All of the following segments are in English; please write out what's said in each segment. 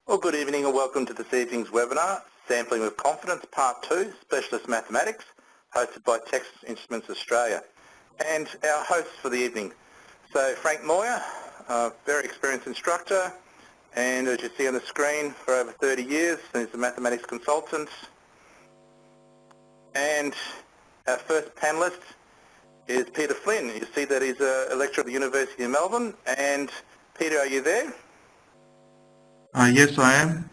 Well, good evening and welcome to this evening's webinar, Sampling with Confidence, Part 2, Specialist Mathematics, hosted by Texas Instruments Australia. And our hosts for the evening. So Frank Moyer, a very experienced instructor, and as you see on the screen, for over 30 years, he's a mathematics consultant. And our first panellist is Peter Flynn. You see that he's a lecturer at the University of Melbourne. And Peter, are you there? Yes, I am.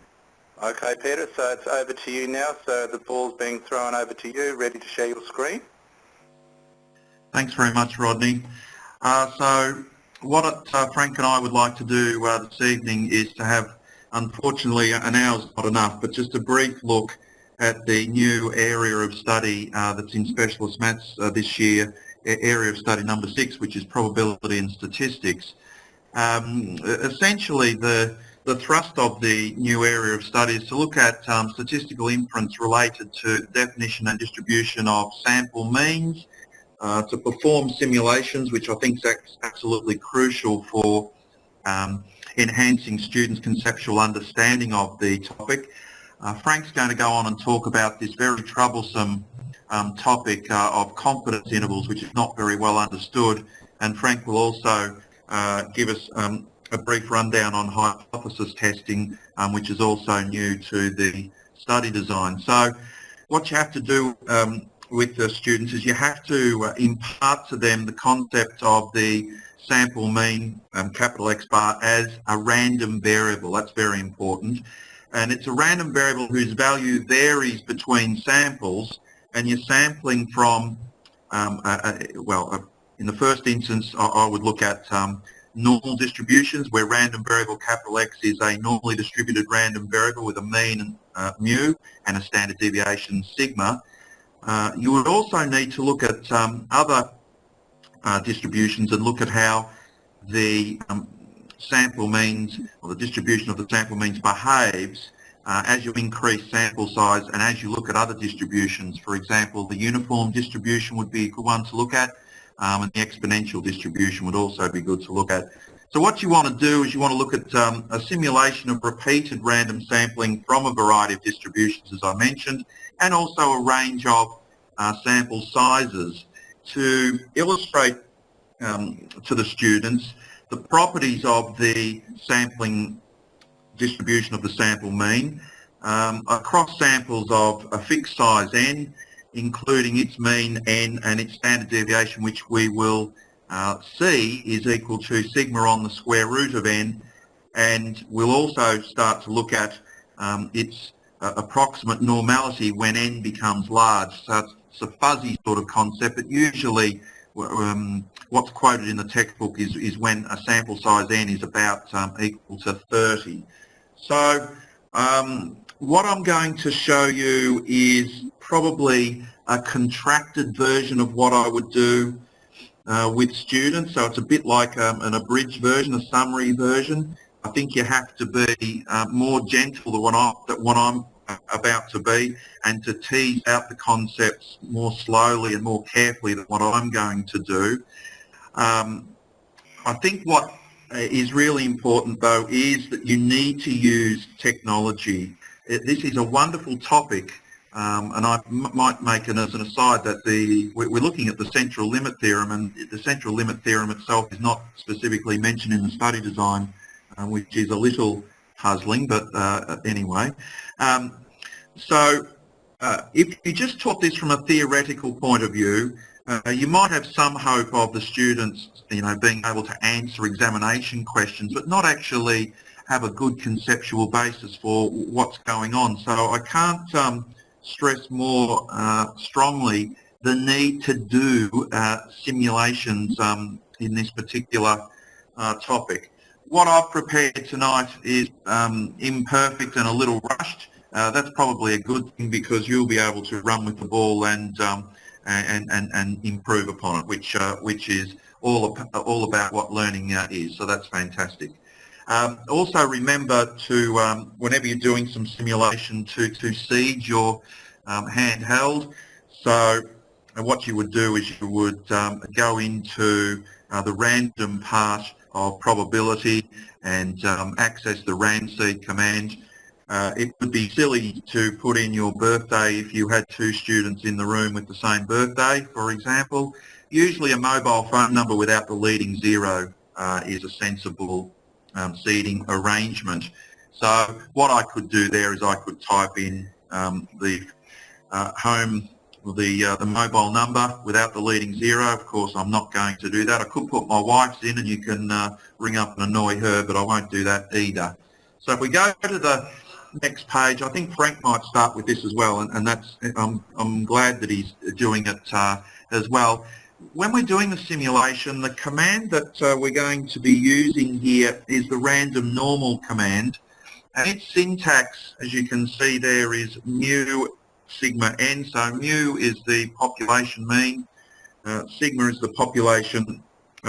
Okay, Peter, so it's over to you now. So the ball's being thrown over to you, ready to share your screen. Thanks very much, Rodney. So what Frank and I would like to do this evening is to have, unfortunately, an hour's not enough, but just a brief look at the new area of study that's in Specialist Maths this year, area of study number 6, which is probability and statistics. Essentially, the thrust of the new area of study is to look at statistical inference related to definition and distribution of sample means, to perform simulations, which I think is absolutely crucial for enhancing students' conceptual understanding of the topic. Frank's going to go on and talk about this very troublesome topic of confidence intervals, which is not very well understood, and Frank will also give us a brief rundown on hypothesis testing, which is also new to the study design. So what you have to do with the students is you have to impart to them the concept of the sample mean, capital X bar, as a random variable. That's very important. And it's a random variable whose value varies between samples, and you're sampling from, in the first instance, I would look at normal distributions, where random variable capital X is a normally distributed random variable with a mean mu and a standard deviation sigma. You would also need to look at other distributions and look at how the sample means, or the distribution of the sample means, behaves as you increase sample size and as you look at other distributions. For example, the uniform distribution would be a good one to look at, and the exponential distribution would also be good to look at. So what you want to do is you want to look at a simulation of repeated random sampling from a variety of distributions, as I mentioned, and also a range of sample sizes to illustrate to the students the properties of the sampling distribution of the sample mean across samples of a fixed size n, including its mean n and its standard deviation, which we will see is equal to sigma on the square root of n, and we'll also start to look at its approximate normality when n becomes large. So it's a fuzzy sort of concept, but usually what's quoted in the textbook is when a sample size n is about equal to 30. So what I'm going to show you is probably a contracted version of what I would do with students. So it's a bit like an abridged version, a summary version. I think you have to be more gentle than what I'm about to be, and to tease out the concepts more slowly and more carefully than what I'm going to do. I think what is really important, though, is that you need to use technology. This is a wonderful topic, and I might make it as an aside that we're looking at the central limit theorem, and the central limit theorem itself is not specifically mentioned in the study design, which is a little puzzling, but anyway. If you just taught this from a theoretical point of view, you might have some hope of the students, being able to answer examination questions, but not actually have a good conceptual basis for what's going on. So I can't stress more strongly the need to do simulations in this particular topic. What I've prepared tonight is imperfect and a little rushed. That's probably a good thing, because you'll be able to run with the ball and improve upon it, which is all about what learning is. So that's fantastic. Also remember to, whenever you're doing some simulation, to seed your handheld. So what you would do is you would go into the random part of probability and access the ramseed command. It would be silly to put in your birthday if you had two students in the room with the same birthday, for example. Usually a mobile phone number without the leading zero is a sensible seeding arrangement. So what I could do there is I could type in the mobile number without the leading zero. Of course, I'm not going to do that. I could put my wife's in and you can ring up and annoy her, but I won't do that either. So if we go to the next page, I think Frank might start with this as well, and that's I'm glad that he's doing it as well. When we're doing the simulation, the command that we're going to be using here is the random normal command, and its syntax, as you can see there, is mu sigma n. So mu is the population mean, sigma is the population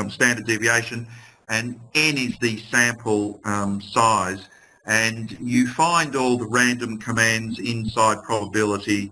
standard deviation, and n is the sample size. And you find all the random commands inside probability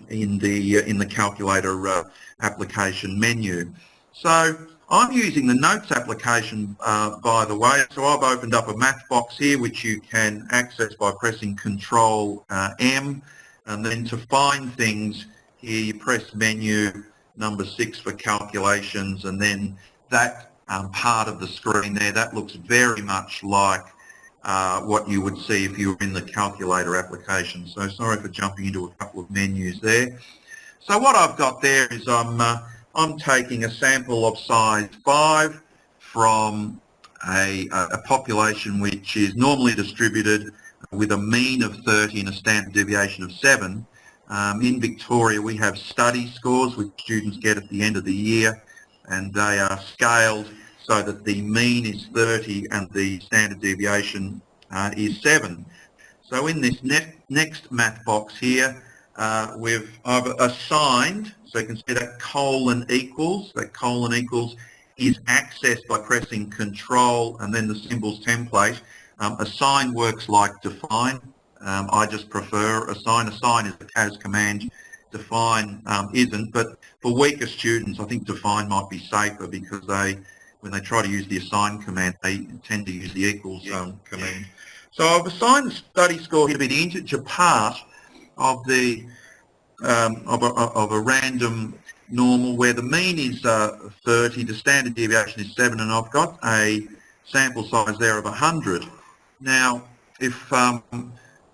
in the calculator application menu. So I'm using the notes application, by the way. So I've opened up a math box here, which you can access by pressing Control M, and then to find things here you press menu number 6 for calculations, and then that part of the screen there, that looks very much like what you would see if you were in the calculator application. So sorry for jumping into a couple of menus there. So what I've got there is I'm taking a sample of size 5 from a population which is normally distributed with a mean of 30 and a standard deviation of 7. In Victoria we have study scores which students get at the end of the year, and they are scaled so that the mean is 30 and the standard deviation is 7. So in this next math box here, I've assigned, so you can see that colon equals is accessed by pressing Control and then the symbols template. Assign works like define. I just prefer assign. Assign is the CAS command. Define isn't, but for weaker students I think define might be safer, because when they try to use the assign command, they tend to use the equals command. So I've assigned the study score here to be the integer part of the of a random normal where the mean is 30, the standard deviation is 7, and I've got a sample size there of 100. Now, if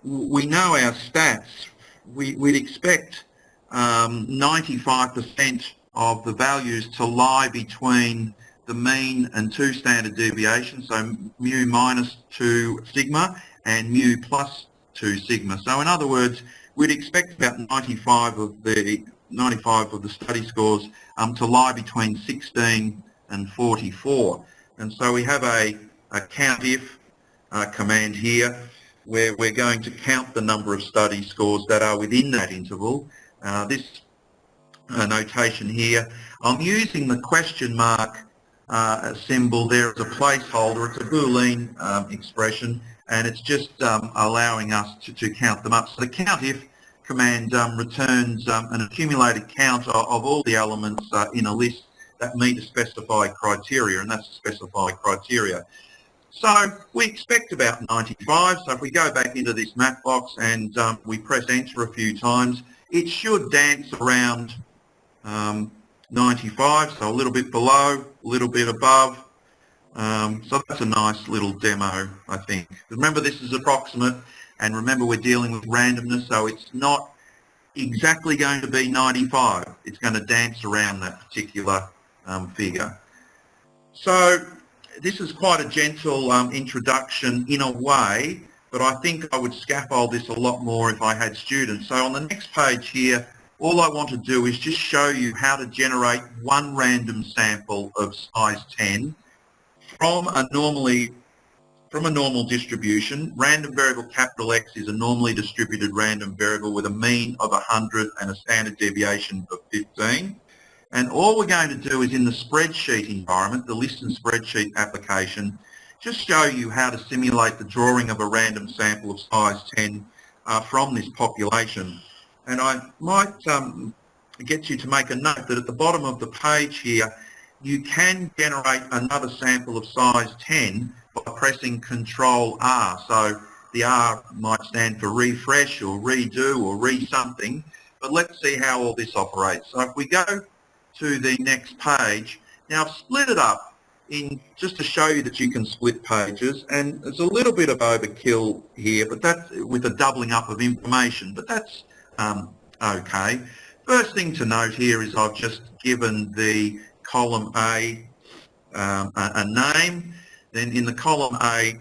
we know our stats, we'd expect 95% of the values to lie between the mean and 2 standard deviations, so mu minus 2 sigma and mu plus 2 sigma. So in other words, we'd expect about 95 of the study scores to lie between 16 and 44. And so we have a count if command here, where we're going to count the number of study scores that are within that interval. This notation here, I'm using the question mark symbol there as a placeholder. It's a Boolean expression, and it's just allowing us to count them up. So the count if command returns an accumulated count of all the elements in a list that meet a specified criteria, and that's a specified criteria. So we expect about 95. So if we go back into this math box and we press enter a few times, it should dance around 95, so a little bit below, a little bit above. So that's a nice little demo, I think. Remember, this is approximate, and remember we're dealing with randomness, so it's not exactly going to be 95. It's going to dance around that particular figure. So this is quite a gentle introduction in a way, but I think I would scaffold this a lot more if I had students. So on the next page here, all I want to do is just show you how to generate one random sample of size 10 from a normal distribution. Random variable capital X is a normally distributed random variable with a mean of 100 and a standard deviation of 15. And all we're going to do is in the spreadsheet environment, the list and spreadsheet application, just show you how to simulate the drawing of a random sample of size 10 from this population. And I might get you to make a note that at the bottom of the page here, you can generate another sample of size 10 by pressing Control R. So the R might stand for refresh or redo or re-something, but let's see how all this operates. So if we go to the next page, now I've split it up in just to show you that you can split pages, and there's a little bit of overkill here, but that's with a doubling up of information, but that's okay. First thing to note here is I've just given the column A a name. Then in the column A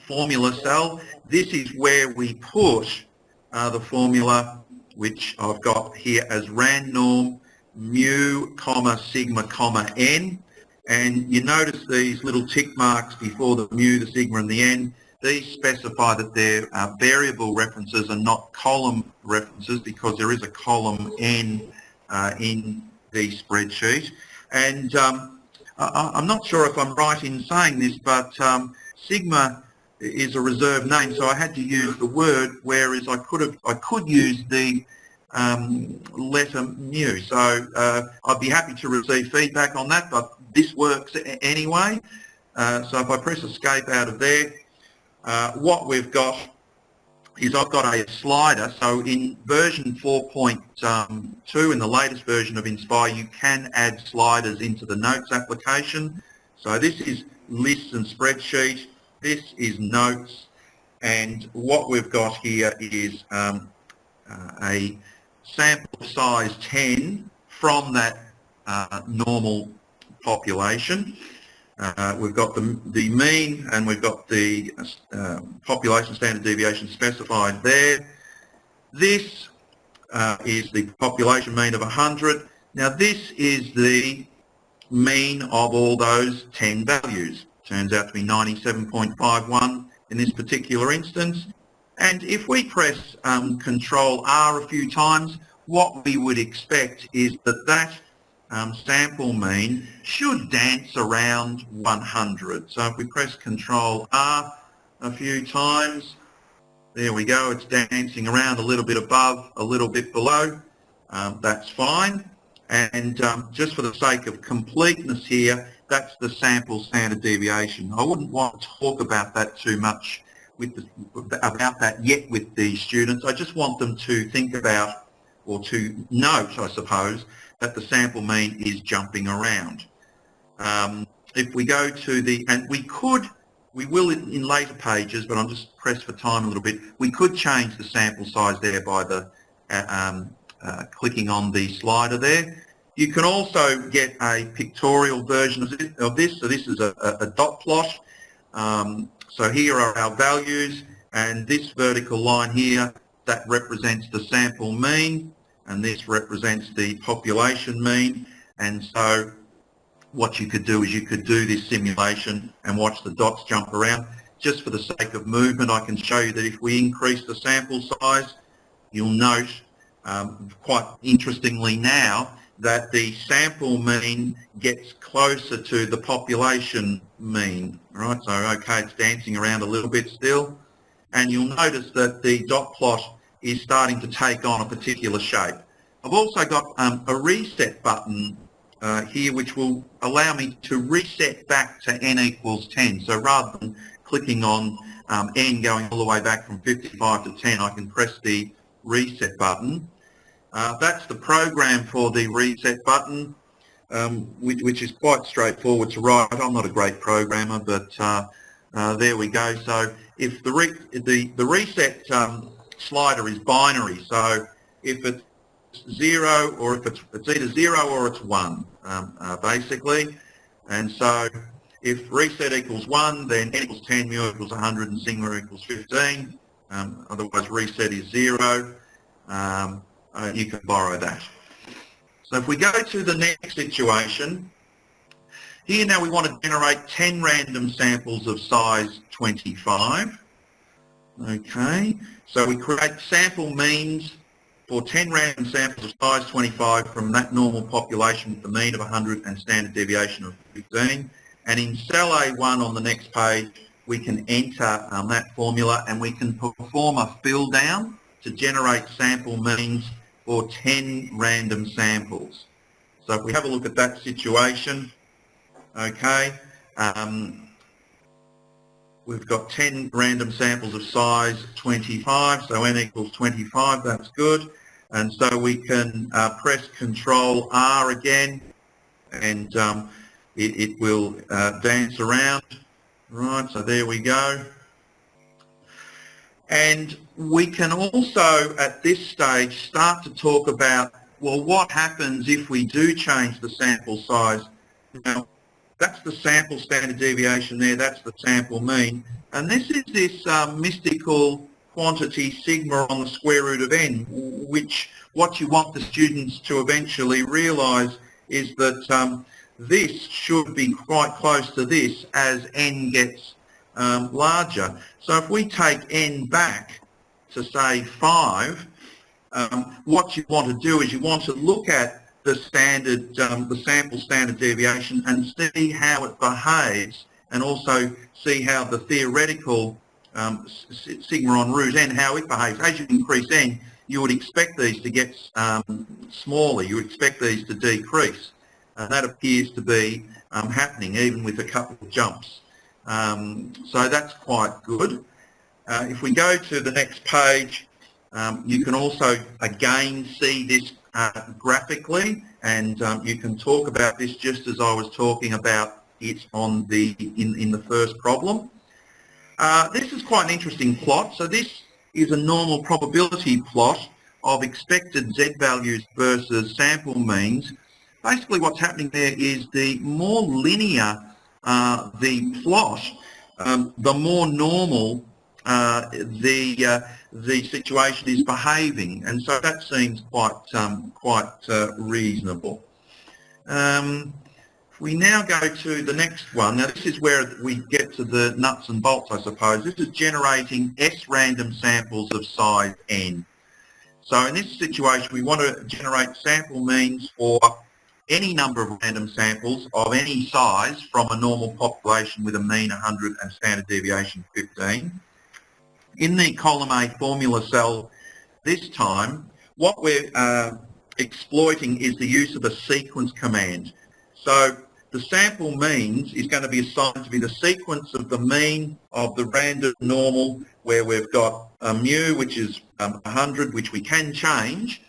formula cell, this is where we put the formula, which I've got here as randnorm mu comma sigma comma n. And you notice these little tick marks before the mu, the sigma and the n. These specify that they're variable references and not column references, because there is a column n in the spreadsheet. And I'm not sure if I'm right in saying this, but sigma is a reserved name, so I had to use the word, whereas I could use the letter mu. So I'd be happy to receive feedback on that, but this works anyway. So if I press escape out of there, what we've got is I've got a slider. So in version 4.2, in the latest version of Inspire, you can add sliders into the notes application. So this is lists and spreadsheet, this is notes, and what we've got here is a sample size 10 from that normal population. We've got the mean, and we've got the population standard deviation specified there. This is the population mean of 100. Now this is the mean of all those 10 values. Turns out to be 97.51 in this particular instance. And if we press Control R a few times, what we would expect is that sample mean should dance around 100. So if we press Control R a few times, there we go, it's dancing around a little bit above, a little bit below. That's fine. And just for the sake of completeness here, that's the sample standard deviation. I wouldn't want to talk about that too much about that yet with the students. I just want them to think about, or to note, I suppose, that the sample mean is jumping around. If we go to the, and we will in later pages, but I'm just pressed for time a little bit, we could change the sample size there by the clicking on the slider there. You can also get a pictorial version of this. So this is a dot plot. So here are our values, and this vertical line here, that represents the sample mean, and this represents the population mean. And so what you could do is you could do this simulation and watch the dots jump around. Just for the sake of movement, I can show you that if we increase the sample size, you'll note quite interestingly now that the sample mean gets closer to the population mean, right? So, okay, it's dancing around a little bit still. And you'll notice that the dot plot is starting to take on a particular shape. I've also got a reset button here, which will allow me to reset back to n equals 10. So rather than clicking on n going all the way back from 55 to 10, I can press the reset button. That's the program for the reset button, which is quite straightforward to write. I'm not a great programmer, but there we go. So if the reset slider is binary, so if it's 0 or if it's either 0 or it's 1, basically. And so if reset equals 1, then n equals 10, mu equals 100, and sigma equals 15. Otherwise, reset is 0. You can borrow that. So if we go to the next situation, here now we want to generate 10 random samples of size 25. Okay, so we create sample means for 10 random samples of size 25 from that normal population with the mean of 100 and standard deviation of 15. And in cell A1 on the next page, we can enter that formula, and we can perform a fill down to generate sample means for 10 random samples. So if we have a look at that situation, okay, we've got 10 random samples of size 25, so n equals 25, that's good. And so we can press Control R again, and it will dance around. Right, so there we go. And we can also, at this stage, start to talk about, well, what happens if we do change the sample size? Now, that's the sample standard deviation there, that's the sample mean. And this is this mystical quantity sigma on the square root of n, which what you want the students to eventually realise is that this should be quite close to this as n gets larger. So if we take n back to say 5, what you want to do is you want to look at the standard, the sample standard deviation and see how it behaves, and also see how the theoretical sigma on root n, how it behaves. As you increase n, you would expect these to get smaller, you would expect these to decrease. And that appears to be happening even with a couple of jumps. So that's quite good. If we go to the next page, you can also again see this graphically, and you can talk about this just as I was talking about it on the in the first problem. This is quite an interesting plot. So this is a normal probability plot of expected z values versus sample means. Basically what's happening there is the more linear the plot, the more normal the situation is behaving, and so that seems quite reasonable. If we now go to the next one, now this is where we get to the nuts and bolts, I suppose. This is generating S random samples of size n. So in this situation, we want to generate sample means for any number of random samples of any size from a normal population with a mean 100 and standard deviation 15. In the column A formula cell this time, what we're exploiting is the use of a sequence command. So the sample means is going to be assigned to be the sequence of the mean of the random normal, where we've got a mu, which is 100, which we can change,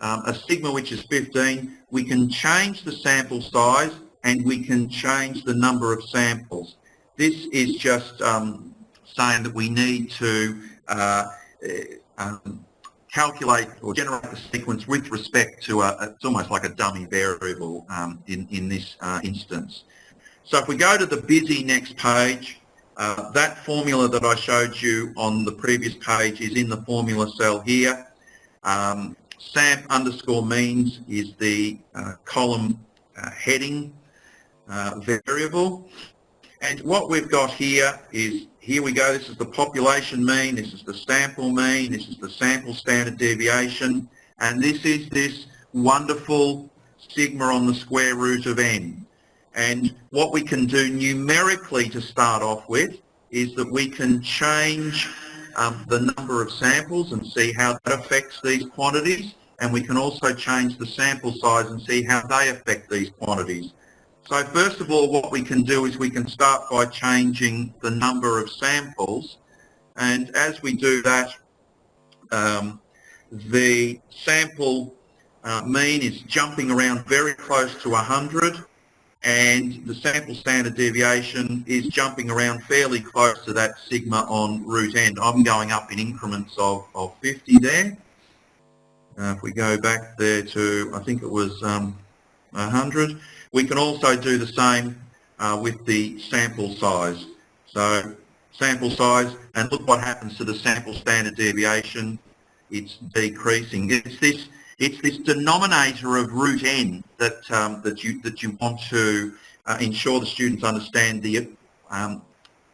a sigma, which is 15. We can change the sample size and we can change the number of samples. This is just saying that we need to calculate or generate the sequence with respect to it's almost like a dummy variable in this instance. So if we go to the busy next page, that formula that I showed you on the previous page is in the formula cell here. Samp underscore means is the column heading variable. And what we've got here is, here we go, this is the population mean, this is the sample mean, this is the sample standard deviation, and this is this wonderful sigma on the square root of n. And what we can do numerically to start off with is that we can change the number of samples and see how that affects these quantities, and we can also change the sample size and see how they affect these quantities. So first of all, what we can do is we can start by changing the number of samples, and as we do that, the sample mean is jumping around very close to 100, and the sample standard deviation is jumping around fairly close to that sigma on root n. I'm going up in increments of 50 there. If we go back there to, I think it was 100. We can also do the same with the sample size. So sample size, and look what happens to the sample standard deviation. It's decreasing. It's this denominator of root n that that you want to ensure the students understand.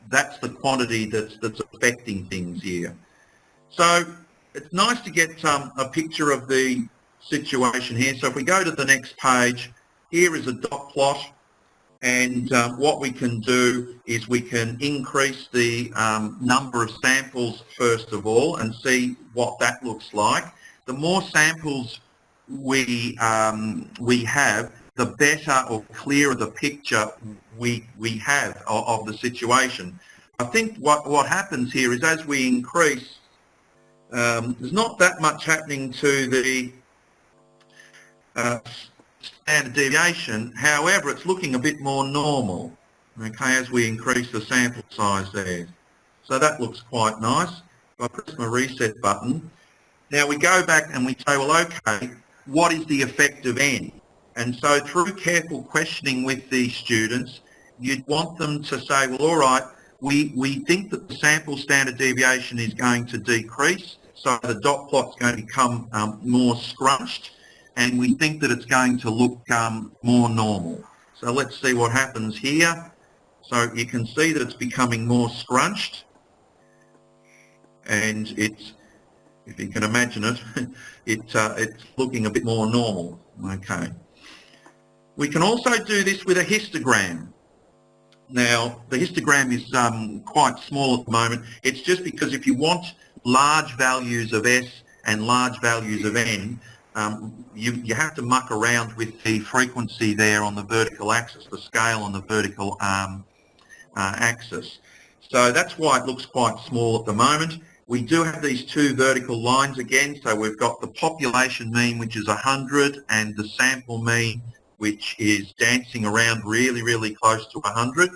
That's the quantity that's affecting things here. So it's nice to get a picture of the situation here. So if we go to the next page, here is a dot plot, and what we can do is we can increase the number of samples first of all and see what that looks like. The more samples we have, the better or clearer the picture we have of the situation. I think what happens here is as we increase, there's not that much happening to the standard deviation. However, it's looking a bit more normal, okay, as we increase the sample size there. So that looks quite nice. If I press my reset button, now we go back and we say, well, okay, what is the effect of n? And so through careful questioning with these students, you'd want them to say, well, all right, we think that the sample standard deviation is going to decrease, so the dot plot's going to become more scrunched, and we think that it's going to look more normal. So let's see what happens here. So you can see that it's becoming more scrunched, and it's, if you can imagine it, it's looking a bit more normal. Okay. We can also do this with a histogram. Now, the histogram is quite small at the moment. It's just because if you want large values of S and large values of N, you have to muck around with the frequency there on the vertical axis, the scale on the vertical axis. So that's why it looks quite small at the moment. We do have these two vertical lines again, so we've got the population mean, which is 100, and the sample mean, which is dancing around really, really close to 100.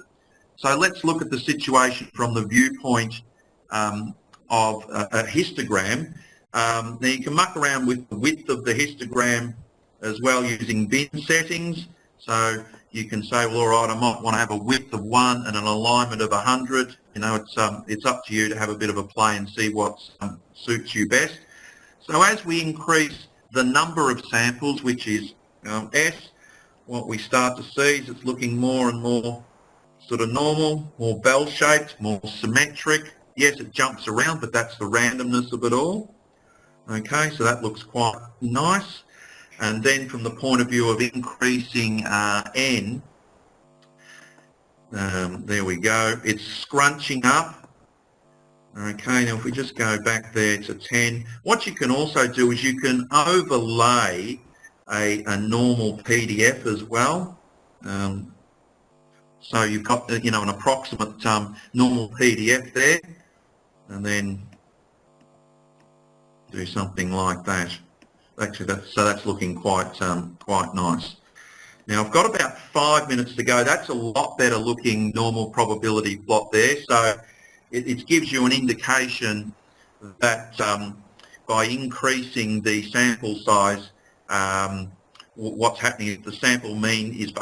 So let's look at the situation from the viewpoint of a histogram. Now you can muck around with the width of the histogram as well using bin settings. So you can say, well, all right, I might want to have a width of 1 and an alignment of 100. You know, it's up to you to have a bit of a play and see what suits you best. So as we increase the number of samples, which is S, what we start to see is it's looking more and more sort of normal, more bell-shaped, more symmetric. Yes, it jumps around, but that's the randomness of it all. Okay, so that looks quite nice. And then from the point of view of increasing N, there we go, it's scrunching up. Okay, now if we just go back there to 10, what you can also do is you can overlay a normal PDF as well. So you've got, you know, an approximate normal PDF there, and then do something like that. Actually, that's looking quite nice. Now I've got about 5 minutes to go. That's a lot better looking normal probability plot there. So it gives you an indication that by increasing the sample size, what's happening is the sample means is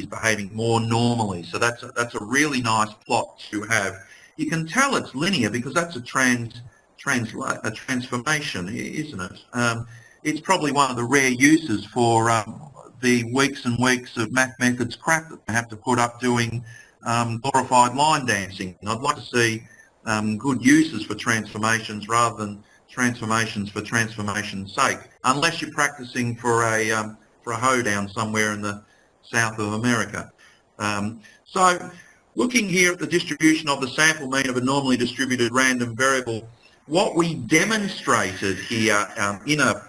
behaving more normally. So that's a really nice plot to have. You can tell it's linear because that's a transformation, isn't it? It's probably one of the rare uses for the weeks and weeks of math methods crap that they have to put up doing glorified line dancing. And I'd like to see good uses for transformations rather than transformations for transformation's sake, unless you're practicing for a hoedown somewhere in the south of America. So looking here at the distribution of the sample mean of a normally distributed random variable, what we demonstrated here in an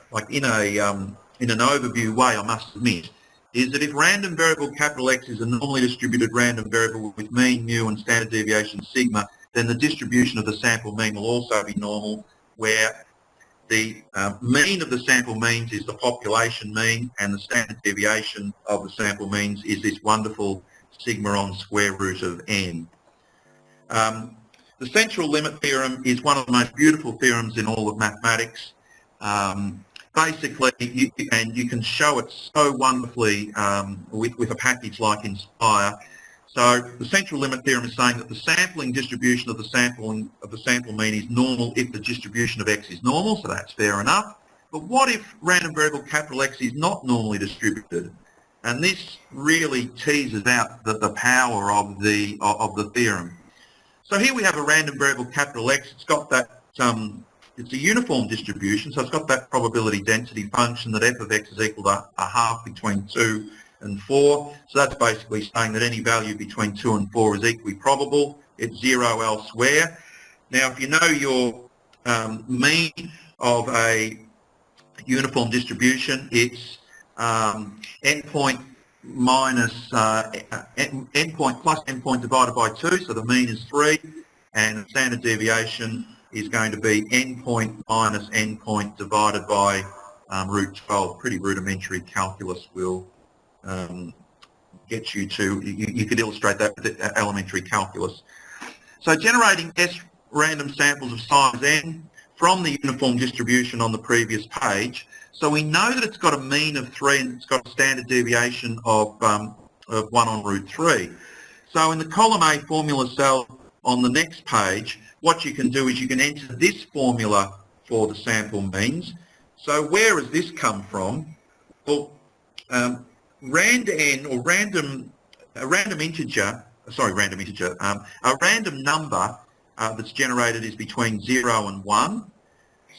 overview way, I must admit, is that if random variable capital X is a normally distributed random variable with mean, mu, and standard deviation sigma, then the distribution of the sample mean will also be normal, where the mean of the sample means is the population mean, and the standard deviation of the sample means is this wonderful sigma on square root of n. The central limit theorem is one of the most beautiful theorems in all of mathematics. Basically, you can show it so wonderfully with a package like nspire. So the central limit theorem is saying that the sampling distribution of the sample mean is normal if the distribution of X is normal, so that's fair enough. But what if random variable capital X is not normally distributed? And this really teases out the power of the theorem. So here we have a random variable capital X. It's got that, it's a uniform distribution, so it's got that probability density function that f of X is equal to a half between 2 and 4. So that's basically saying that any value between 2 and 4 is equally probable. It's 0 elsewhere. Now, if you know your mean of a uniform distribution, it's endpoint minus endpoint plus endpoint divided by 2, so the mean is 3, and standard deviation is going to be endpoint minus endpoint divided by root 12. Pretty rudimentary calculus will get you to, you could illustrate that with elementary calculus. So generating S random samples of size n from the uniform distribution on the previous page. So we know that it's got a mean of 3 and it's got a standard deviation of 1 on root 3. So in the column A formula cell on the next page, what you can do is you can enter this formula for the sample means. So where has this come from? Well, rand n, or a random number that's generated is between 0 and 1.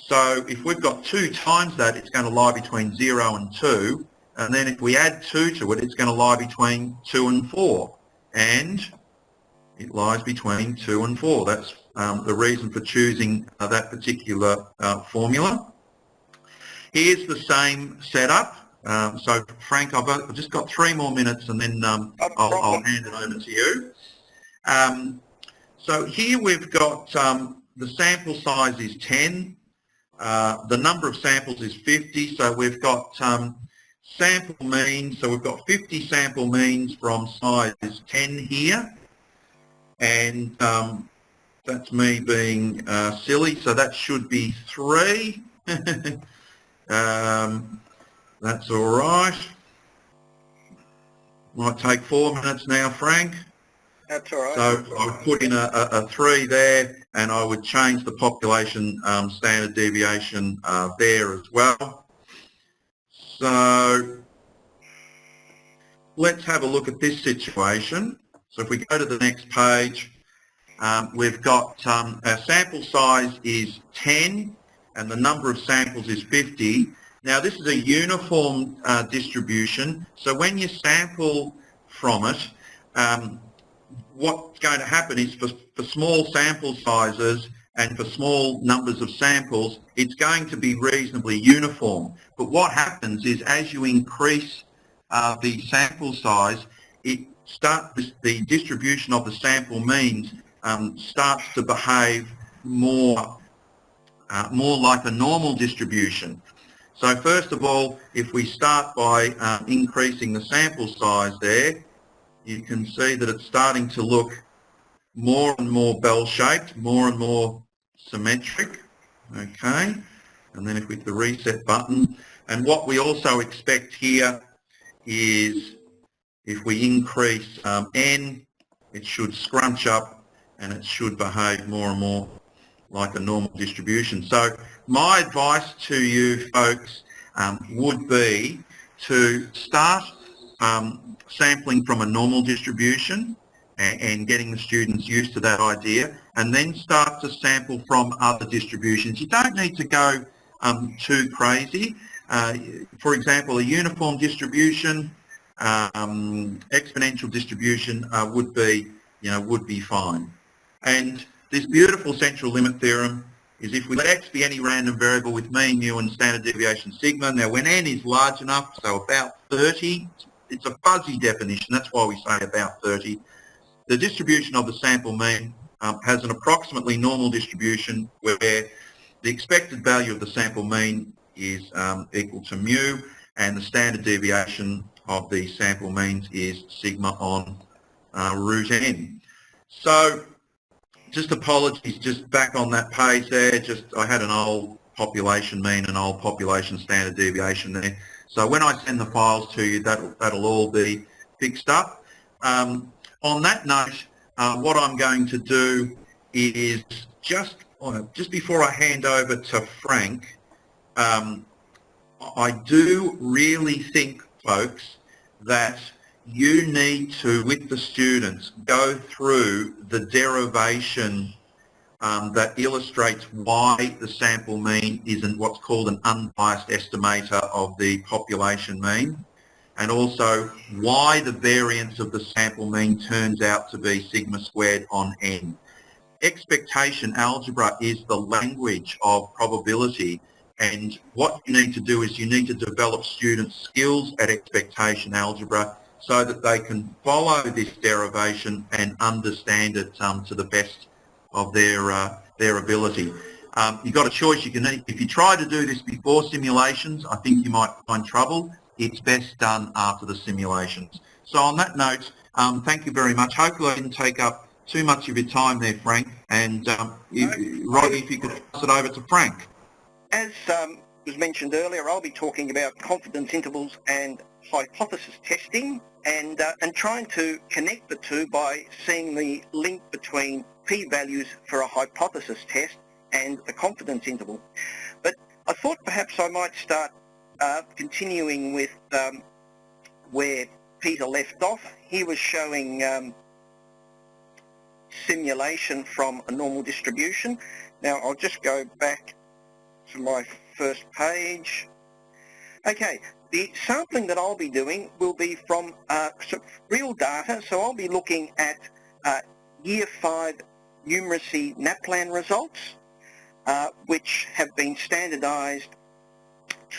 So if we've got 2 times that, it's going to lie between 0 and 2. And then if we add 2 to it, it's going to lie between 2 and 4. And it lies between 2 and 4. That's the reason for choosing that particular formula. Here's the same setup. So Frank, I've just got 3 more minutes and then I'll hand it over to you. So here we've got the sample size is 10. The number of samples is 50, so we've got sample means, so we've got 50 sample means from size 10 here, and that's me being silly, so that should be 3. That's all right. Might take 4 minutes now, Frank. That's all right. So I would put in a 3 there, and I would change the population standard deviation there as well. So let's have a look at this situation. So if we go to the next page, we've got our sample size is 10 and the number of samples is 50. Now this is a uniform distribution, so when you sample from it, what's going to happen is for small sample sizes and for small numbers of samples, it's going to be reasonably uniform. But what happens is as you increase the sample size, the distribution of the sample means starts to behave more like a normal distribution. So first of all, if we start by increasing the sample size there, you can see that it's starting to look more and more bell-shaped, more and more symmetric, okay? And then if we hit the reset button, and what we also expect here is if we increase n, it should scrunch up and it should behave more and more like a normal distribution. So my advice to you folks would be to start sampling from a normal distribution and getting the students used to that idea, and then start to sample from other distributions. You don't need to go too crazy. For example, a uniform distribution, exponential distribution would be fine. And this beautiful central limit theorem is if we let x be any random variable with mean, mu, and standard deviation sigma. Now when n is large enough, so about 30, it's a fuzzy definition, that's why we say about 30, the distribution of the sample mean has an approximately normal distribution where the expected value of the sample mean is equal to mu, and the standard deviation of the sample means is sigma on root n. So just apologies, just back on that page there, I had an old population mean and old population standard deviation there. So when I send the files to you, that'll all be fixed up. On that note, what I'm going to do is just before I hand over to Frank, I do really think, folks, that you need to, with the students, go through the derivation that illustrates why the sample mean isn't what's called an unbiased estimator of the population mean, and also why the variance of the sample mean turns out to be sigma squared on n. Expectation algebra is the language of probability, And what you need to do is you need to develop students' skills at expectation algebra so that they can follow this derivation and understand it to the best of their ability. You've got a choice. You can, if you try to do this before simulations, I think you might find trouble. It's best done after the simulations. So on that note, thank you very much. Hopefully I didn't take up too much of your time there, Frank. And Roddy, if you could pass it over to Frank. As was mentioned earlier, I'll be talking about confidence intervals and hypothesis testing, and trying to connect the two by seeing the link between p-values for a hypothesis test and the confidence interval. But I thought perhaps I might start continuing with where Peter left off. He was showing simulation from a normal distribution. Now I'll just go back to my first page. Okay, the sampling that I'll be doing will be from some real data, so I'll be looking at Year 5 numeracy NAPLAN results, which have been standardised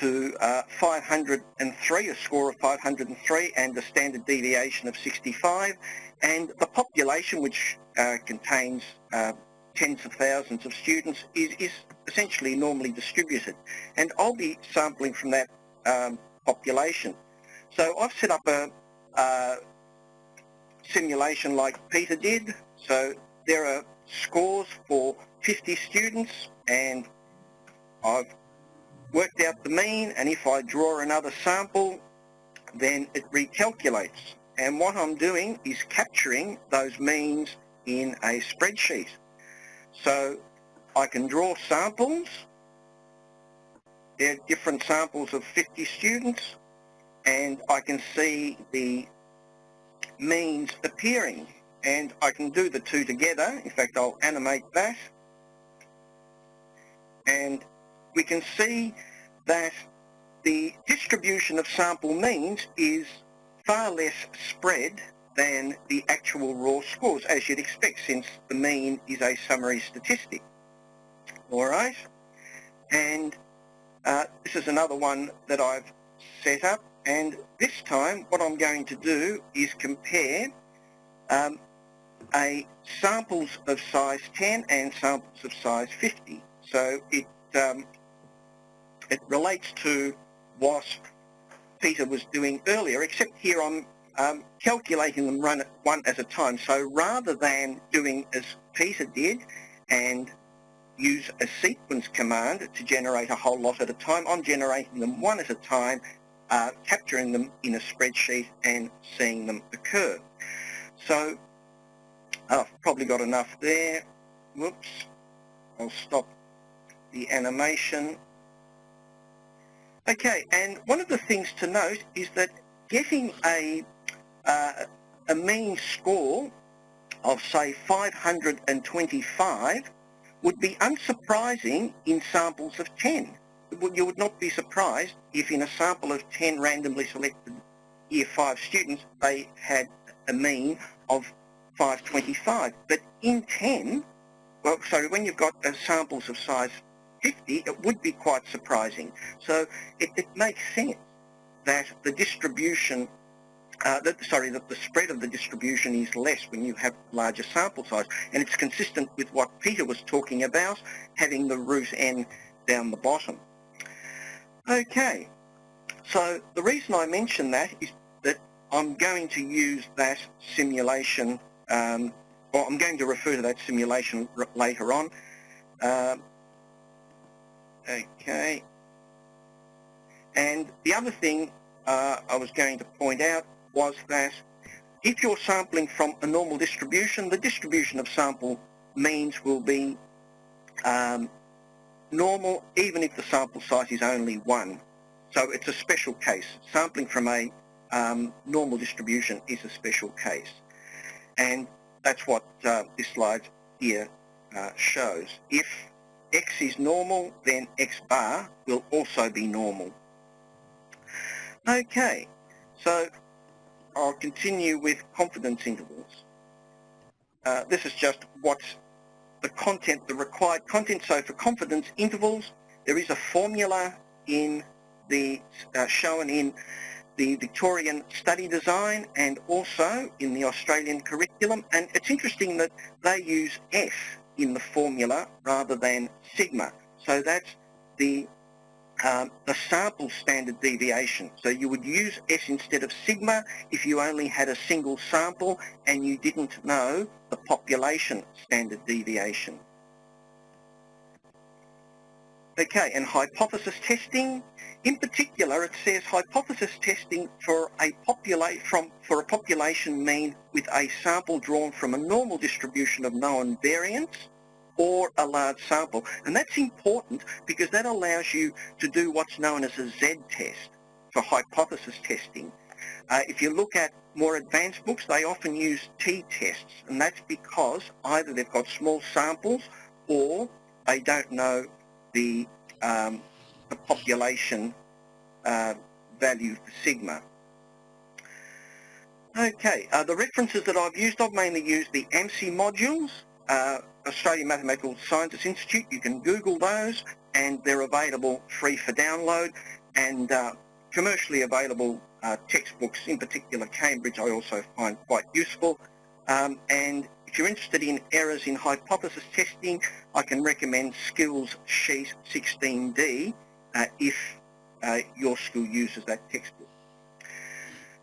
to 503, a score of 503, and a standard deviation of 65, and the population, which contains tens of thousands of students, is essentially normally distributed, and I'll be sampling from that population. So I've set up a simulation like Peter did. So there are scores for 50 students, and I've worked out the mean, and if I draw another sample, then it recalculates. And what I'm doing is capturing those means in a spreadsheet. So I can draw samples. There are different samples of 50 students, and I can see the means appearing, and I can do the two together. In fact, I'll animate that, and we can see that the distribution of sample means is far less spread than the actual raw scores, as you'd expect, since the mean is a summary statistic. All right, and this is another one that I've set up, and this time what I'm going to do is compare samples of size 10 and samples of size 50. So it relates to what Peter was doing earlier, except here I'm calculating them one at a time. So rather than doing as Peter did and use a sequence command to generate a whole lot at a time, I'm generating them one at a time, capturing them in a spreadsheet and seeing them occur. So I've probably got enough there. Whoops, I'll stop the animation. Okay, and one of the things to note is that getting a mean score of, say, 525 would be unsurprising in samples of 10. You would not be surprised if in a sample of 10 randomly selected Year 5 students, they had a mean of 525. But in 10, well, sorry, when you've got samples of size 50, it would be quite surprising. So it makes sense that the distribution, that the spread of the distribution is less when you have larger sample size, and it's consistent with what Peter was talking about, having the root n down the bottom. Okay, so the reason I mention that is that I'm going to use that simulation, or I'm going to refer to that simulation later on. Okay, and the other thing I was going to point out was that if you're sampling from a normal distribution, the distribution of sample means will be normal even if the sample size is only 1. So it's a special case. Sampling from a normal distribution is a special case. And that's what this slide here shows. If x is normal, then x bar will also be normal. Okay, so I'll continue with confidence intervals. This is just what's the content, the required content. So for confidence intervals, There is a formula in the shown in the Victorian study design and also in the Australian curriculum, and it's interesting that they use S in the formula rather than sigma. So that's the sample standard deviation. So you would use S instead of sigma if you only had a single sample and you didn't know the population standard deviation. Okay, and hypothesis testing. In particular, it says hypothesis testing for a population mean with a sample drawn from a normal distribution of known variance or a large sample. And that's important because that allows you to do what's known as a Z-test for hypothesis testing. If you look at more advanced books, they often use T-tests, and that's because either they've got small samples or they don't know the population value for sigma. Okay, the references that I've mainly used the AMSI modules, Australian Mathematical Sciences Institute. You can Google those and they're available free for download, and commercially available textbooks, in particular Cambridge, I also find quite useful. And if you're interested in errors in hypothesis testing, I can recommend Skills Sheet 16D if your school uses that textbook.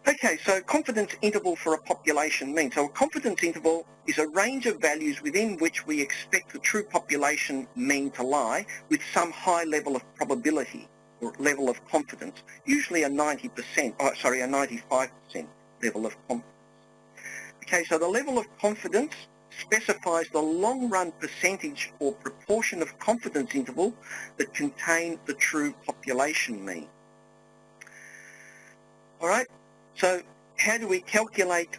Okay, so confidence interval for a population mean. So a confidence interval is a range of values within which we expect the true population mean to lie with some high level of probability or level of confidence, usually a 95% level of confidence. Okay, so the level of confidence specifies the long-run percentage or proportion of confidence interval that contain the true population mean. All right, so how do we calculate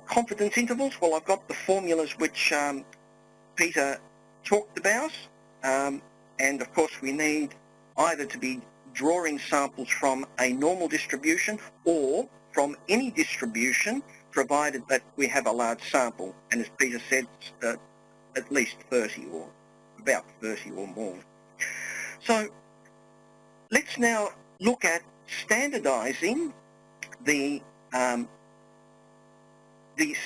confidence intervals? Well, I've got the formulas which Peter talked about, and of course we need either to be drawing samples from a normal distribution or from any distribution, provided that we have a large sample, and as Peter said, at least 30 or about 30 or more. So let's now look at standardizing the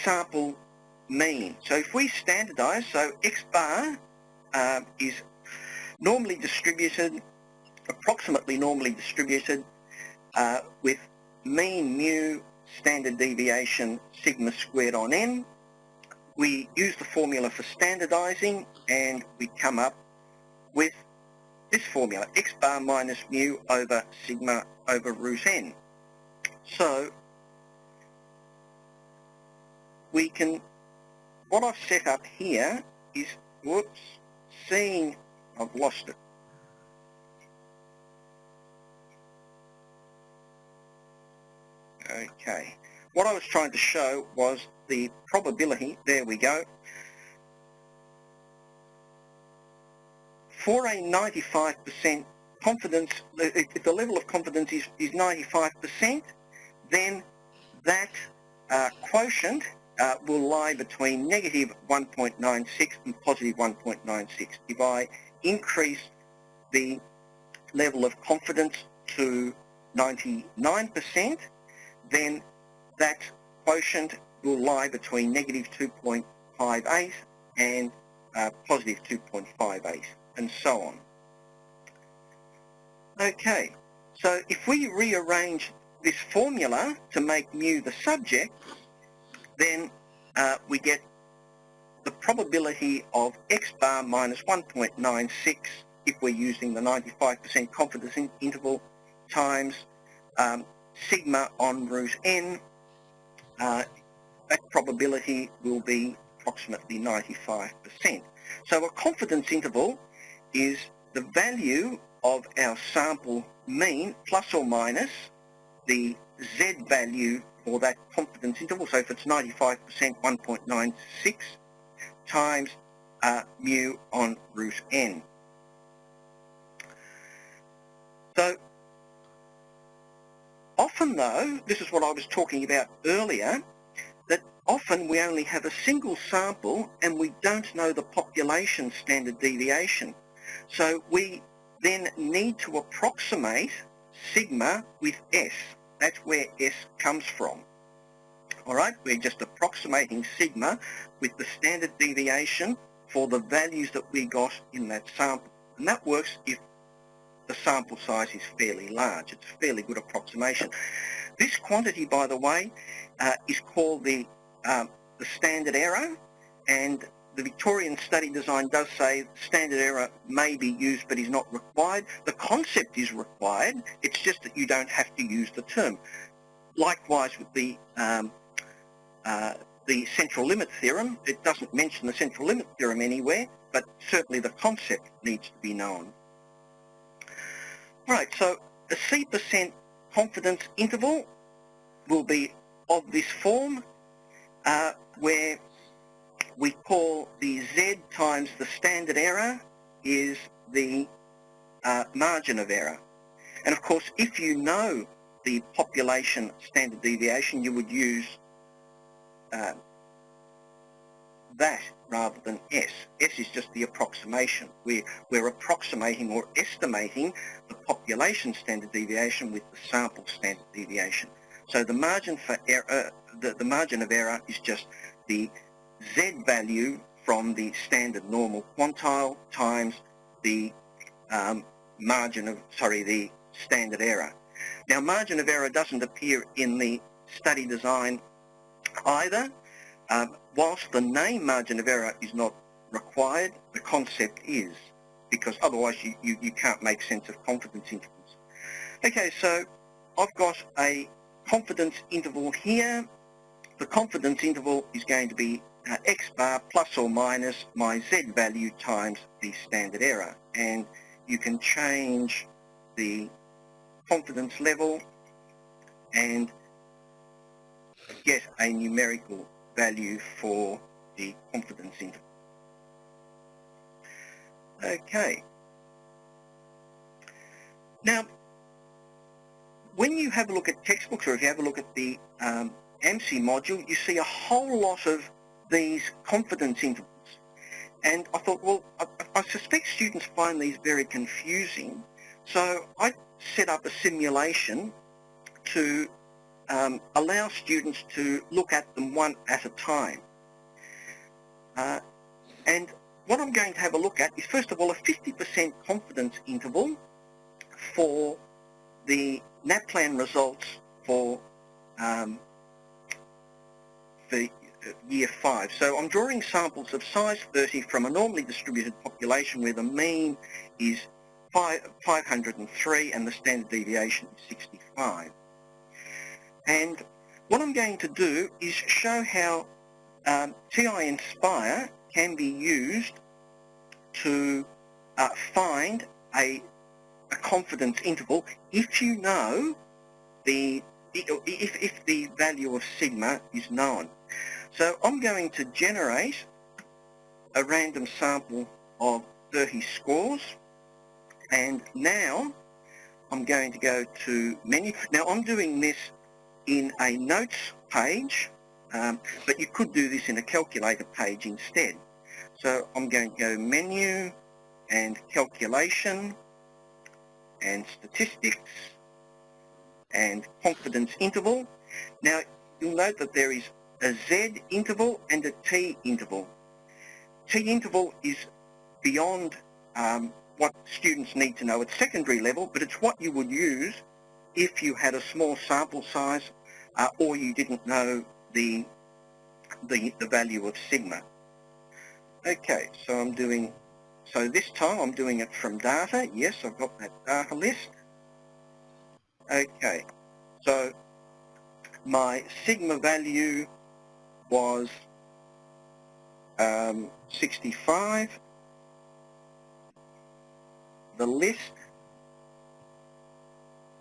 sample mean. So if we standardize, so X bar is normally distributed, approximately normally distributed, with mean mu standard deviation sigma squared on n. We use the formula for standardizing and we come up with this formula, X bar minus mu over sigma over root n. So we can, what I've set up here is, I've lost it. Okay, what I was trying to show was the probability, there we go. For a 95% confidence, if the level of confidence is 95%, then that quotient will lie between negative 1.96 and positive 1.96. If I increase the level of confidence to 99%, then that quotient will lie between negative 2.58 and positive 2.58, and so on. Okay, so if we rearrange this formula to make mu the subject, then we get the probability of X bar minus 1.96 if we're using the 95% confidence interval times sigma on root n. That probability will be approximately 95%. So a confidence interval is the value of our sample mean plus or minus the Z value for that confidence interval. So if it's 95%, 1.96 times mu on root n. So often though, this is what I was talking about earlier, that often we only have a single sample and we don't know the population standard deviation. So we then need to approximate sigma with S. That's where S comes from. All right, we're just approximating sigma with the standard deviation for the values that we got in that sample. And that works if the sample size is fairly large. It's a fairly good approximation. This quantity, by the way, is called the standard error, and the Victorian study design does say standard error may be used but is not required. The concept is required, it's just that you don't have to use the term. Likewise with the central limit theorem, it doesn't mention the central limit theorem anywhere, but certainly the concept needs to be known. Right, so a C% confidence interval will be of this form, where we call the Z times the standard error is the margin of error. And of course, if you know the population standard deviation, you would use that rather than S. S is just the approximation. We're approximating or estimating the population standard deviation with the sample standard deviation. So the margin for error, the margin of error is just the Z value from the standard normal quantile times the the standard error. Now, margin of error doesn't appear in the study design either. Whilst the name margin of error is not required, the concept is, because otherwise you can't make sense of confidence intervals. Okay, so I've got a confidence interval here. The confidence interval is going to be x bar plus or minus my Z value times the standard error. And you can change the confidence level and get a numerical value for the confidence interval. Okay. Now, when you have a look at textbooks, or if you have a look at the AMSI module, you see a whole lot of these confidence intervals. And I thought, well, I suspect students find these very confusing, so I set up a simulation to allow students to look at them one at a time. And what I'm going to have a look at is, first of all, a 50% confidence interval for the NAPLAN results for year 5. So I'm drawing samples of size 30 from a normally distributed population where the mean is 503 and the standard deviation is 65. And what I'm going to do is show how TI-nspire can be used to find a confidence interval if you know if the value of sigma is known. So I'm going to generate a random sample of 30 scores, and now I'm going to go to menu. Now I'm doing this in a notes page, but you could do this in a calculator page instead. So I'm going to go menu and calculation and statistics and confidence interval. Now you'll note that there is a Z interval and a T interval. T interval is beyond what students need to know at secondary level, but it's what you would use if you had a small sample size or you didn't know the value of sigma. Okay, so this time I'm doing it from data. Yes, I've got that data list. Okay, so my sigma value was 65. The list,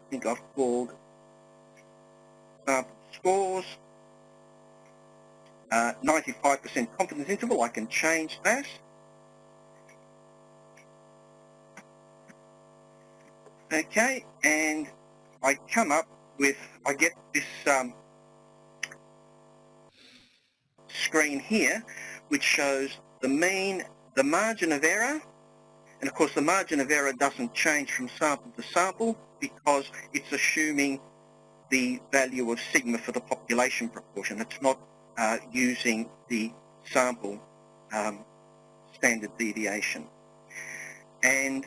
I think I've called sample scores, 95% confidence interval. I can change that. Okay, and I come up with, I get this screen here, which shows the mean, the margin of error, And of course the margin of error doesn't change from sample to sample because it's assuming the value of sigma for the population proportion. It's not using the sample standard deviation. And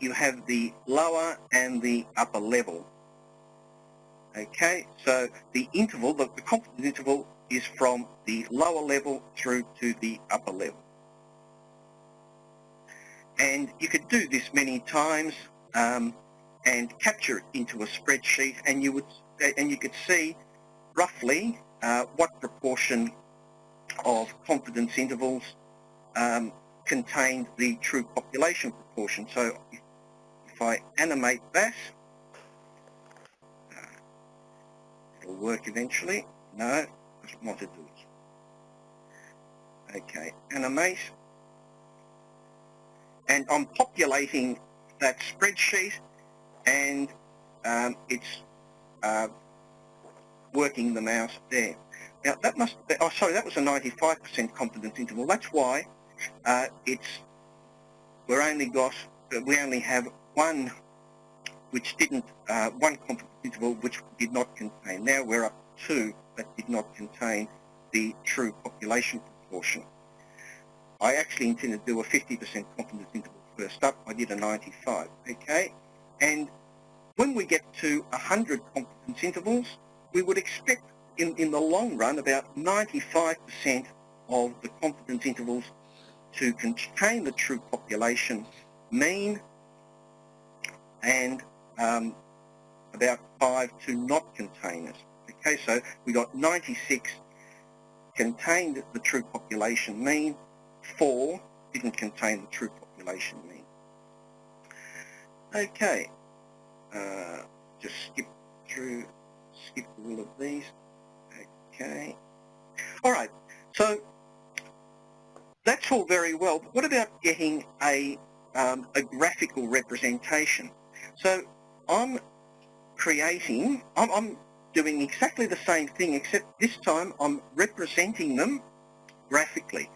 you have the lower and the upper level. Okay, so the interval, the confidence interval is from the lower level through to the upper level. And you could do this many times and capture it into a spreadsheet, and you could see roughly what proportion of confidence intervals contained the true population proportion. So if I animate that, it'll work eventually. No, doesn't want to do it. Okay, animate. And I'm populating that spreadsheet, and it's working the mouse there. Now that must be, oh sorry, that was a 95% confidence interval. That's why we only have one which didn't, one confidence interval which did not contain. Now we're up to two that did not contain the true population proportion. I actually intended to do a 50% confidence interval first up. I did a 95, okay? And when we get to 100 confidence intervals, we would expect in the long run about 95% of the confidence intervals to contain the true population mean, and about 5 to not contain it. Okay, so we got 96 contained the true population mean, 4 didn't contain the true population mean. Okay, just skip all of these. Okay, all right, so that's all very well, but what about getting a graphical representation? So I'm doing exactly the same thing, except this time I'm representing them graphically.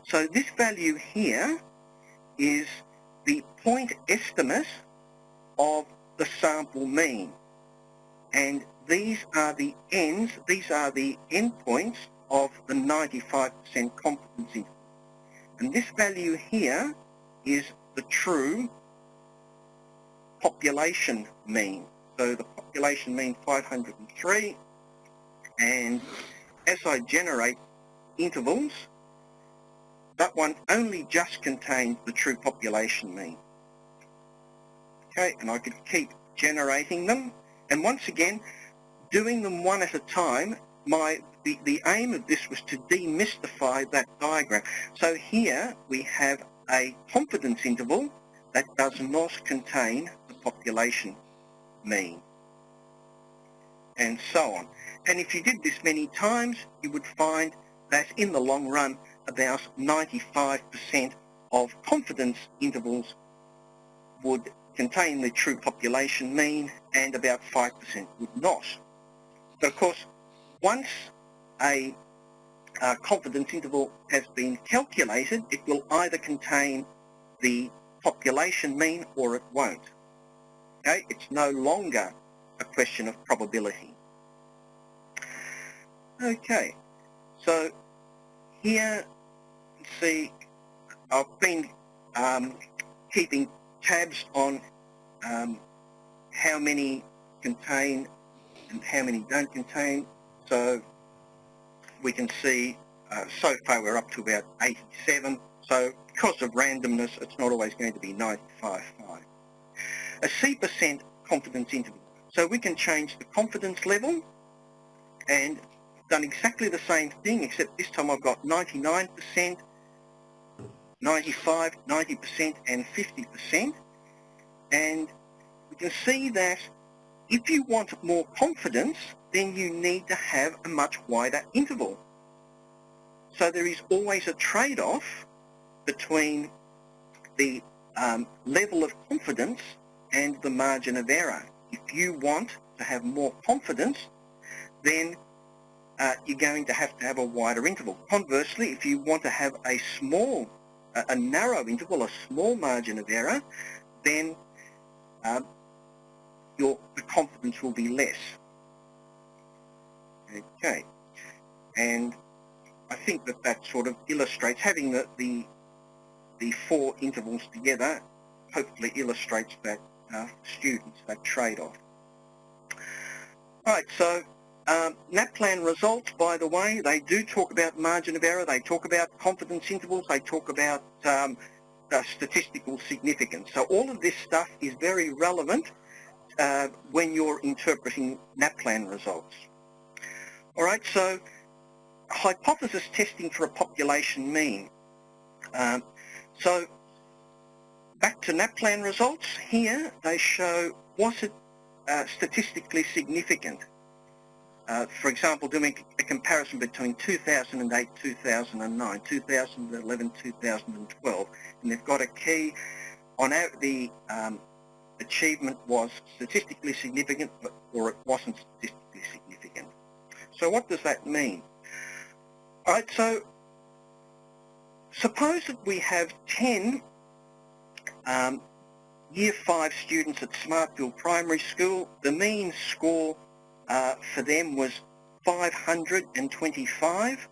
So this value here is the point estimate of the sample mean, and these are the ends, these are the endpoints of the 95% confidence interval. And this value here is the true population mean. So the population mean 503, and as I generate intervals, that one only just contains the true population mean. Okay, and I could keep generating them, and once again, doing them one at a time. The aim of this was to demystify that diagram. So here we have a confidence interval that does not contain the population mean, and so on. And if you did this many times, you would find that in the long run, about 95% of confidence intervals would contain the true population mean, and about 5% would not. But of course, once a confidence interval has been calculated, it will either contain the population mean or it won't. Okay, it's no longer a question of probability. Okay, so here, see, I've been keeping tabs on how many contain and how many don't contain. So we can see so far we're up to about 87. So because of randomness, it's not always going to be 95.5. A C% confidence interval. So we can change the confidence level, and done exactly the same thing, except this time I've got 99%, 95, 90%, and 50%. And we can see that if you want more confidence, then you need to have a much wider interval. So there is always a trade-off between the level of confidence and the margin of error. If you want to have more confidence, then you're going to have a wider interval. Conversely, if you want to have a small a narrow interval, a small margin of error, then the confidence will be less. Okay, and I think that sort of illustrates, having the four intervals together, hopefully illustrates that students, that trade-off. Right, so NAPLAN results, by the way, they do talk about margin of error, they talk about confidence intervals, they talk about statistical significance. So all of this stuff is very relevant when you're interpreting NAPLAN results. All right, so hypothesis testing for a population mean. So back to NAPLAN results, here they show, was it statistically significant? For example, doing a comparison between 2008, 2009, 2011, 2012, and they've got a key on the achievement was statistically significant or it wasn't statistically significant. So what does that mean? All right, so suppose that we have 10 Year 5 students at Smartville Primary School. The mean score for them was 525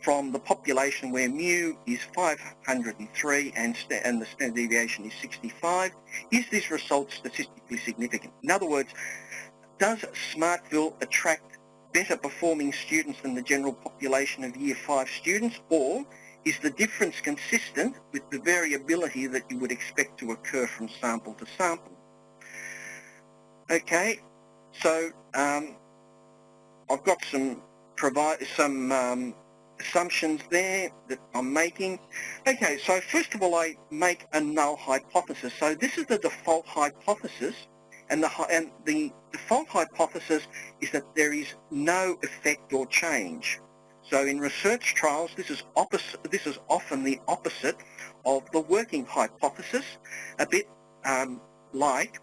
from the population where mu is 503 and the standard deviation is 65. Is this result statistically significant? In other words, does Smartville attract better performing students than the general population of Year 5 students, or is the difference consistent with the variability that you would expect to occur from sample to sample? Okay, so I've got some assumptions there that I'm making. Okay, so first of all, I make a null hypothesis. So this is the default hypothesis, and the default hypothesis is that there is no effect or change. So in research trials, this is often the opposite of the working hypothesis, a bit like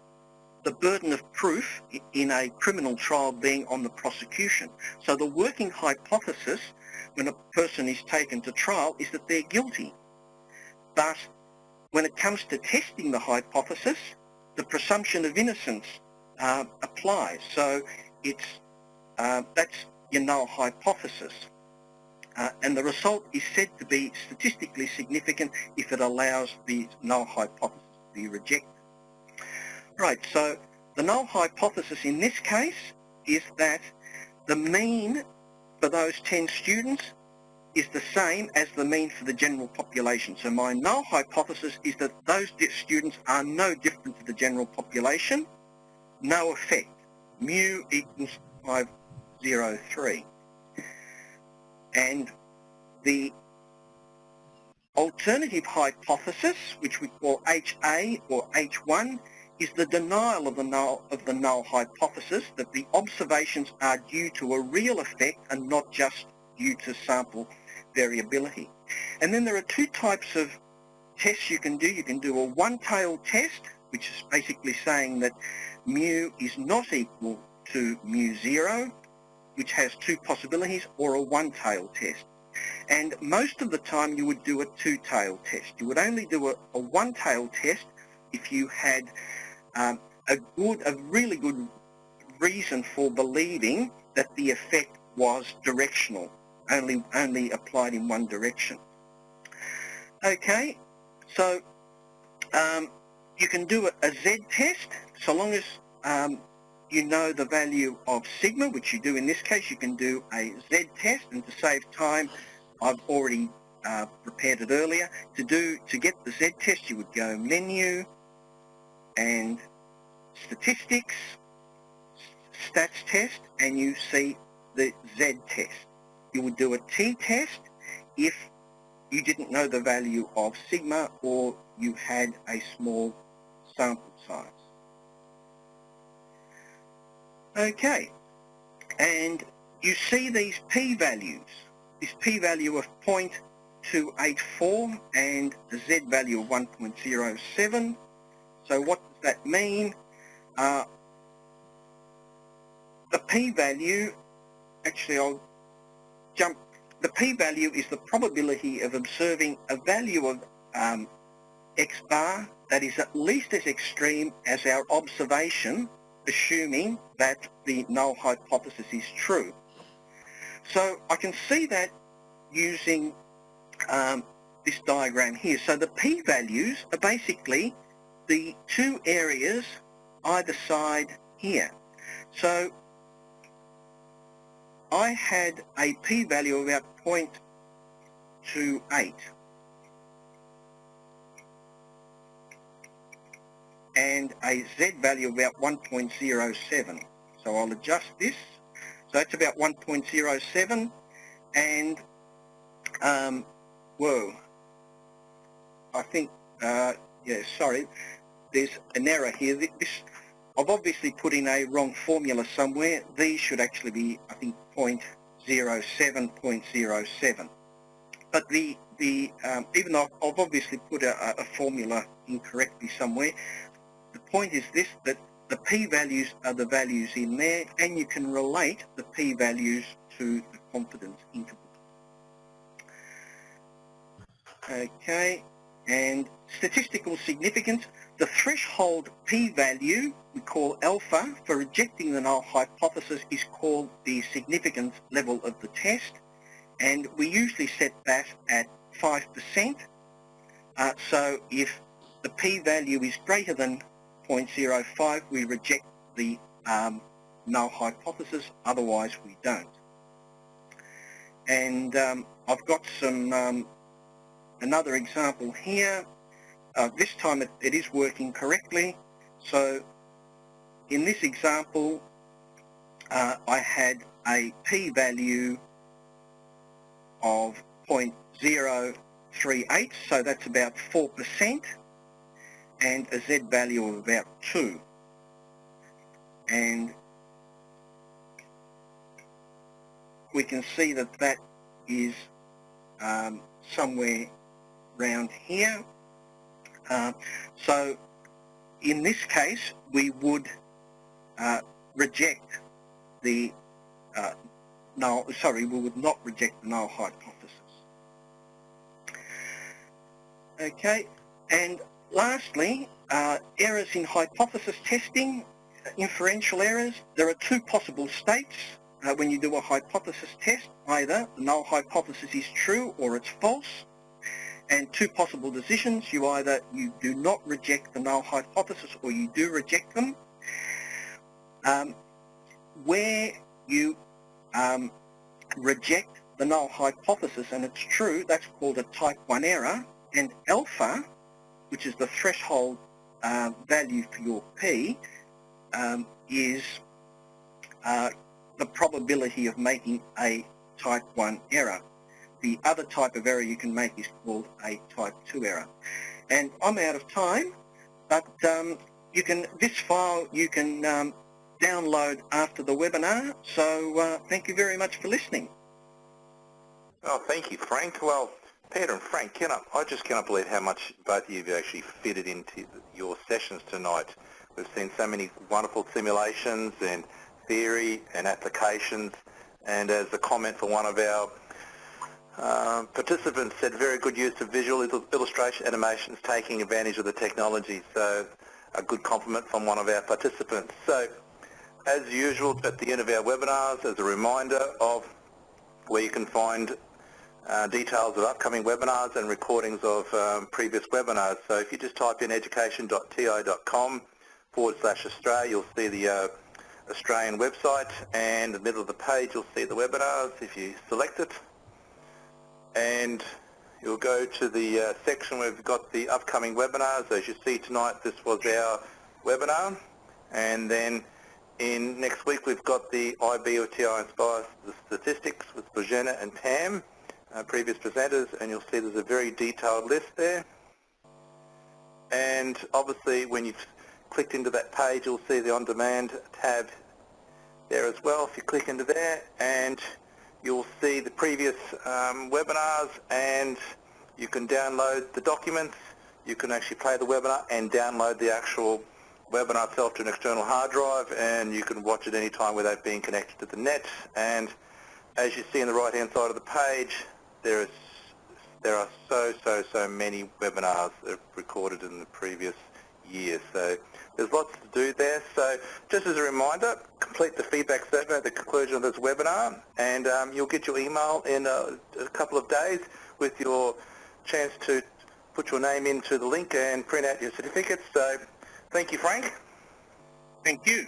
the burden of proof in a criminal trial being on the prosecution. So the working hypothesis when a person is taken to trial is that they're guilty. But when it comes to testing the hypothesis, the presumption of innocence applies. So that's your null hypothesis. And the result is said to be statistically significant if it allows the null hypothesis to be rejected. Right, so the null hypothesis in this case is that the mean for those 10 students is the same as the mean for the general population. So my null hypothesis is that those students are no different to the general population, no effect. Mu equals 503. And the alternative hypothesis, which we call HA or H1, is the denial of the null hypothesis, that the observations are due to a real effect and not just due to sample variability. And then there are two types of tests you can do. You can do a one-tailed test, which is basically saying that mu is not equal to mu0, which has two possibilities, or a one-tailed test. And most of the time you would do a two-tailed test. You would only do a one-tailed test if you had a really good reason for believing that the effect was directional, only applied in one direction. Okay, so you can do a Z test, so long as you know the value of sigma, which you do in this case. You can do a Z test, and to save time, I've already prepared it earlier. To get the Z test, you would go menu and statistics, stats test, and you see the Z test. You would do a T test if you didn't know the value of sigma or you had a small sample size. Okay, and you see these p-values, this p-value of 0.284 and the Z value of 1.07. So what does that mean? The p-value, actually I'll jump, the p-value is the probability of observing a value of X bar that is at least as extreme as our observation, assuming that the null hypothesis is true. So I can see that using this diagram here. So the p-values are basically the two areas either side here. So I had a p-value of about 0.28 and a z-value of about 1.07. So I'll adjust this. So that's about 1.07, and whoa, I think, yeah, sorry, there's an error here. I've obviously put in a wrong formula somewhere. These should actually be, I think, 0.07. But even though I've obviously put a formula incorrectly somewhere, the point is this, that the p-values are the values in there, and you can relate the p-values to the confidence interval. Okay, and statistical significance. The threshold p-value we call alpha for rejecting the null hypothesis is called the significance level of the test, and we usually set that at 5%. So if the p-value is greater than 0.05, we reject the null hypothesis, otherwise we don't. And I've got some another example here. This time it is working correctly. So in this example, I had a p-value of 0.038, so that's about 4%, and a z-value of about 2. And we can see that that is somewhere around here. So in this case, we would reject the we would not reject the null hypothesis. Okay, and lastly, errors in hypothesis testing, inferential errors. There are two possible states when you do a hypothesis test. Either the null hypothesis is true or it's false. And two possible decisions: either you do not reject the null hypothesis or you do reject them. Where you reject the null hypothesis and it's true, that's called a type 1 error, and alpha, which is the threshold value for your p, is the probability of making a type 1 error. The other type of error you can make is called a type 2 error. And I'm out of time, but this file you can download after the webinar, so thank you very much for listening. Oh, thank you, Frank. Well, Peter and Frank, I just cannot believe how much both of you have actually fitted into your sessions tonight. We've seen so many wonderful simulations and theory and applications, and as a comment from one of our participants said, very good use of visual illustration animations, taking advantage of the technology. So a good compliment from one of our participants. So as usual, at the end of our webinars, as a reminder of where you can find details of upcoming webinars and recordings of previous webinars. So if you just type in education.ti.com/Australia, you'll see the Australian website, and in the middle of the page you'll see the webinars if you select it. And you'll go to the section where we've got the upcoming webinars. As you see tonight, this was our webinar, and then in next week we've got the IB or TI-nspire statistics with Bojana and Pam, previous presenters, and you'll see there's a very detailed list there. And obviously when you've clicked into that page, you'll see the on-demand tab there as well. If you click into there, and you'll see the previous webinars, and you can download the documents. You can actually play the webinar and download the actual webinar itself to an external hard drive, and you can watch it any time without being connected to the net. And as you see on the right hand side of the page, there is there are so many webinars that are recorded in the previous year. So there's lots to do there. So just as a reminder, complete the feedback survey at the conclusion of this webinar, and you'll get your email in a couple of days with your chance to put your name into the link and print out your certificates. So thank you, Frank. Thank you.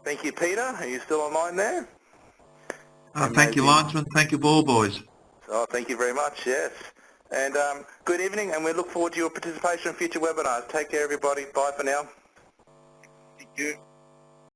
Thank you, Peter. Are you still online there? Thank you, Linesman. Thank you, ball boys. Oh, thank you very much, yes. And good evening, and we look forward to your participation in future webinars. Take care, everybody. Bye for now. Thank you.